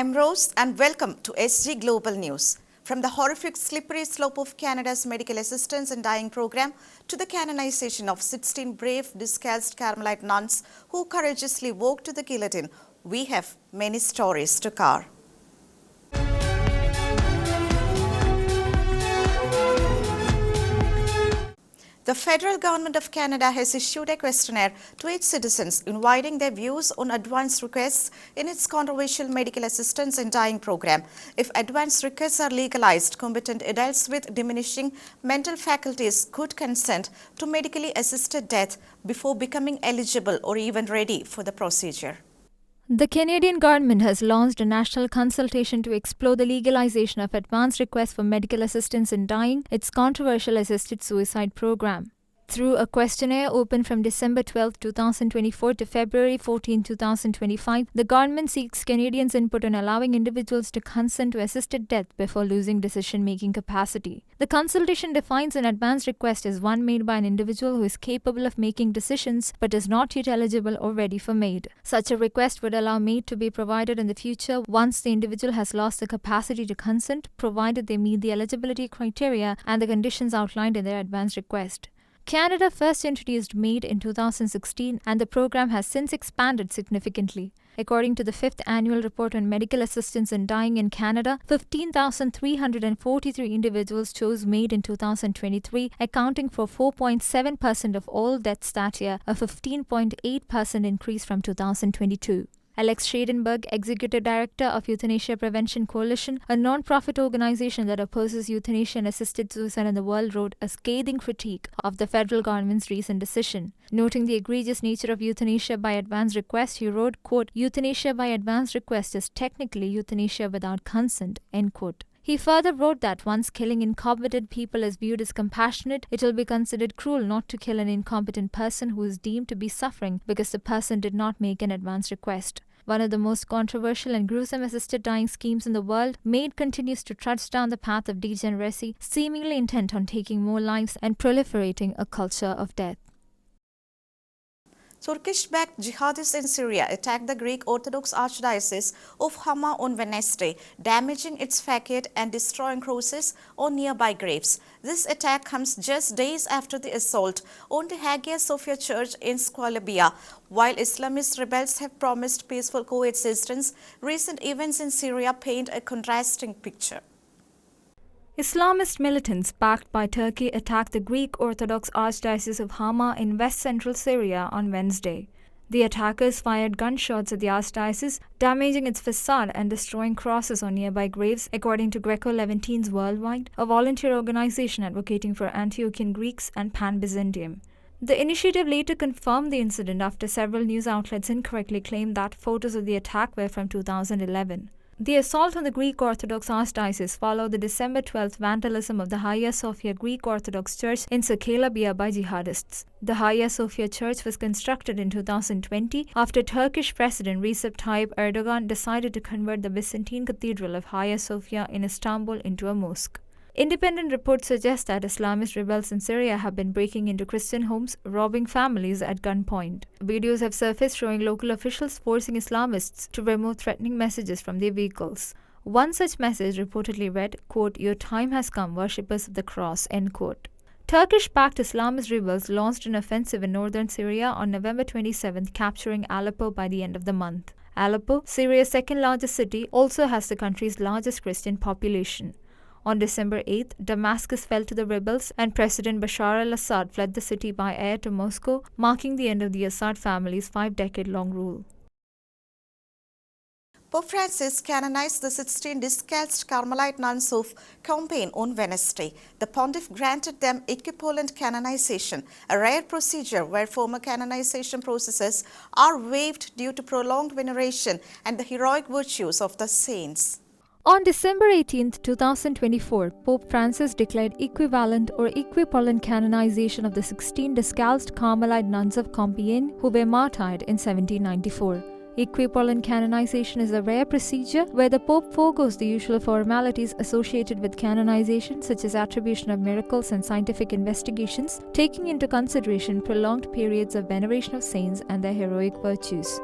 I'm Rose and welcome to SG Global News. From the horrific slippery slope of Canada's medical assistance in dying program to the canonization of 16 brave discalced Carmelite nuns who courageously walked to the guillotine, we have many stories to cover. The federal government of Canada has issued a questionnaire to its citizens inviting their views on advance requests in its controversial medical assistance in dying program. If advance requests are legalized, competent adults with diminishing mental faculties could consent to medically assisted death before becoming eligible or even ready for the procedure. The Canadian government has launched a national consultation to explore the legalization of advance requests for medical assistance in dying, its controversial assisted suicide program. Through a questionnaire open from December 12, 2024 to February 14, 2025, the government seeks Canadians' input on allowing individuals to consent to assisted death before losing decision-making capacity. The consultation defines an advance request as one made by an individual who is capable of making decisions but is not yet eligible or ready for MAiD. Such a request would allow MAiD to be provided in the future once the individual has lost the capacity to consent, provided they meet the eligibility criteria and the conditions outlined in their advance request. Canada first introduced MAiD in 2016 and the program has since expanded significantly. According to the 5th Annual Report on Medical Assistance in Dying in Canada, 15,343 individuals chose MAiD in 2023, accounting for 4.7% of all deaths that year, a 15.8% increase from 2022. Alex Schadenberg, Executive Director of Euthanasia Prevention Coalition, a non-profit organization that opposes euthanasia and assisted suicide in the world, wrote a scathing critique of the federal government's recent decision. Noting the egregious nature of euthanasia by advance request, he wrote, quote, "Euthanasia by advance request is technically euthanasia without consent," end quote. He further wrote that once killing incompetent people is viewed as compassionate, it will be considered cruel not to kill an incompetent person who is deemed to be suffering because the person did not make an advance request. One of the most controversial and gruesome assisted dying schemes in the world, MAiD continues to trudge down the path of degeneracy, seemingly intent on taking more lives and proliferating a culture of death. Turkish-backed jihadists in Syria attacked the Greek Orthodox Archdiocese of Hama on Wednesday, damaging its facade and destroying crosses on nearby graves. This attack comes just days after the assault on the Hagia Sophia Church in Squalabia. While Islamist rebels have promised peaceful coexistence, recent events in Syria paint a contrasting picture. Islamist militants backed by Turkey attacked the Greek Orthodox Archdiocese of Hama in west-central Syria on Wednesday. The attackers fired gunshots at the archdiocese, damaging its facade and destroying crosses on nearby graves, according to Greco-Levantines Worldwide, a volunteer organization advocating for Antiochian Greeks and Pan-Byzantium. The initiative later confirmed the incident after several news outlets incorrectly claimed that photos of the attack were from 2011. The assault on the Greek Orthodox Archdiocese followed the December 12th vandalism of the Hagia Sophia Greek Orthodox Church in Squalabia by jihadists. The Hagia Sophia Church was constructed in 2020 after Turkish President Recep Tayyip Erdogan decided to convert the Byzantine Cathedral of Hagia Sophia in Istanbul into a mosque. Independent reports suggest that Islamist rebels in Syria have been breaking into Christian homes, robbing families at gunpoint. Videos have surfaced showing local officials forcing Islamists to remove threatening messages from their vehicles. One such message reportedly read, quote, "Your time has come, worshippers of the cross," end quote. Turkish-backed Islamist rebels launched an offensive in northern Syria on November 27th, capturing Aleppo by the end of the month. Aleppo, Syria's second-largest city, also has the country's largest Christian population. On December 8th, Damascus fell to the rebels and President Bashar al-Assad fled the city by air to Moscow, marking the end of the Assad family's 5-decade-long rule. Pope Francis canonized the 16 discalced Carmelite nuns of Compiègne on Wednesday. The pontiff granted them equivalent canonization, a rare procedure where former canonization processes are waived due to prolonged veneration and the heroic virtues of the saints. On December 18, 2024, Pope Francis declared equivalent or equipollent canonization of the 16 discalced Carmelite nuns of Compiègne who were martyred in 1794. Equipollent canonization is a rare procedure where the Pope forgoes the usual formalities associated with canonization, such as attribution of miracles and scientific investigations, taking into consideration prolonged periods of veneration of saints and their heroic virtues.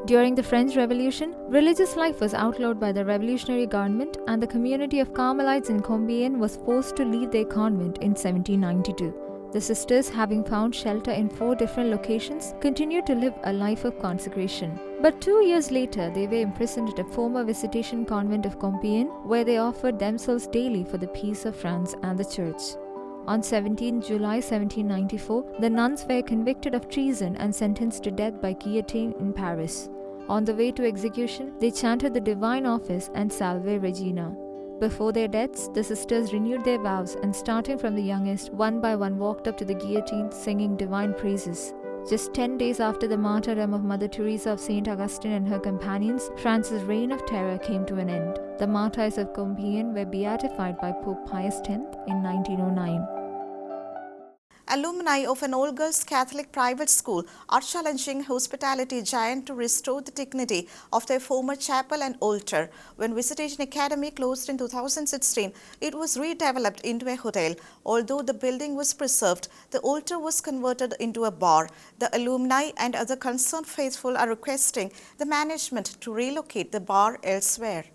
During the French Revolution, religious life was outlawed by the revolutionary government, and the community of Carmelites in Compiègne was forced to leave their convent in 1792. The sisters, having found shelter in 4 different locations, continued to live a life of consecration. But 2 years later, they were imprisoned at a former Visitation convent of Compiègne, where they offered themselves daily for the peace of France and the Church. On 17 July 1794, the nuns were convicted of treason and sentenced to death by guillotine in Paris. On the way to execution, they chanted the Divine Office and Salve Regina. Before their deaths, the sisters renewed their vows and, starting from the youngest, one by one walked up to the guillotine singing divine praises. Just 10 days after the martyrdom of Mother Teresa of St. Augustine and her companions, France's reign of terror came to an end. The martyrs of Compiègne were beatified by Pope Pius X in 1909. Alumni of an all-girls Catholic private school are challenging hospitality giant to restore the dignity of their former chapel and altar. When Visitation Academy closed in 2016, it was redeveloped into a hotel. Although the building was preserved, the altar was converted into a bar. The alumni and other concerned faithful are requesting the management to relocate the bar elsewhere.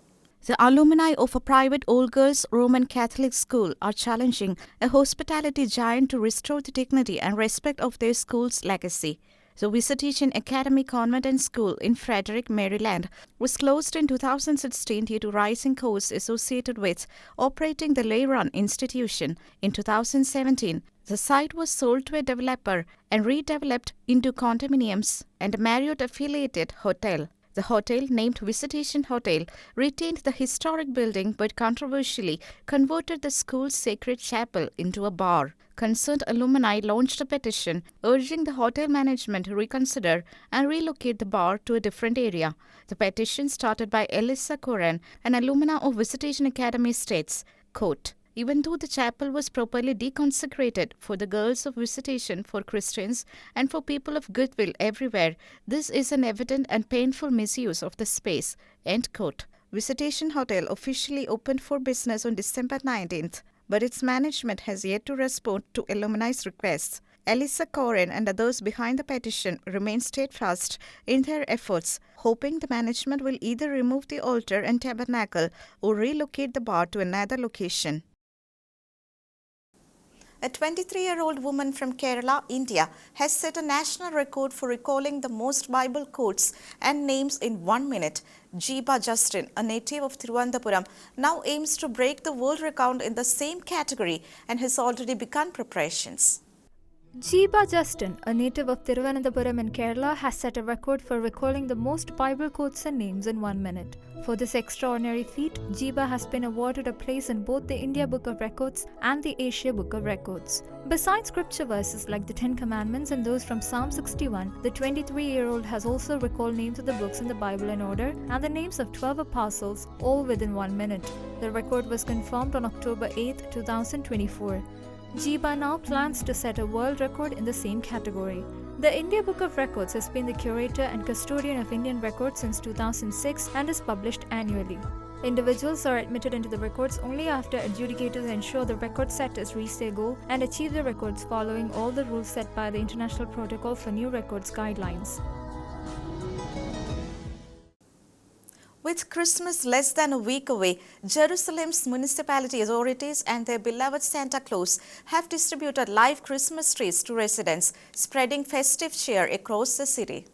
The alumni of a private all-girls Roman Catholic school are challenging a hospitality giant to restore the dignity and respect of their school's legacy. The Visitation Academy Convent and School in Frederick, Maryland was closed in 2016 due to rising costs associated with operating the lay-run institution. In 2017, the site was sold to a developer and redeveloped into condominiums and a Marriott-affiliated hotel. The hotel, named Visitation Hotel, retained the historic building but controversially converted the school's sacred chapel into a bar. Concerned alumni launched a petition urging the hotel management to reconsider and relocate the bar to a different area. The petition, started by Elisa Coren, an alumna of Visitation Academy, states, quote, "Even though the chapel was properly deconsecrated for the girls of Visitation, for Christians, and for people of goodwill everywhere, this is an evident and painful misuse of the space." End quote. Visitation Hotel officially opened for business on December 19th, but its management has yet to respond to alumni's requests. Elisa Coren and others behind the petition remain steadfast in their efforts, hoping the management will either remove the altar and tabernacle or relocate the bar to another location. A 23-year-old woman from Kerala, India, has set a national record for recalling the most Bible quotes and names in 1 minute. Jeeba Justin, a native of Thiruvananthapuram, now aims to break the world record in the same category and has already begun preparations. Jeeba Justin, a native of Thiruvananthapuram in Kerala, has set a record for recalling the most Bible quotes and names in 1 minute. For this extraordinary feat, Jeeba has been awarded a place in both the India Book of Records and the Asia Book of Records. Besides scripture verses like the 10 Commandments and those from Psalm 61, the 23-year-old has also recalled names of the books in the Bible in order and the names of 12 apostles, all within 1 minute. The record was confirmed on October 8, 2024. Jeeba now plans to set a world record in the same category. The India Book of Records has been the curator and custodian of Indian records since 2006 and is published annually. Individuals are admitted into the records only after adjudicators ensure the record setters reach their goal and achieve the records following all the rules set by the International Protocol for New Records guidelines. With Christmas less than a week away, Jerusalem's municipality authorities and their beloved Santa Claus have distributed live Christmas trees to residents, spreading festive cheer across the city.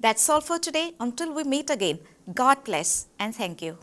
That's all for today. Until we meet again, God bless and thank you.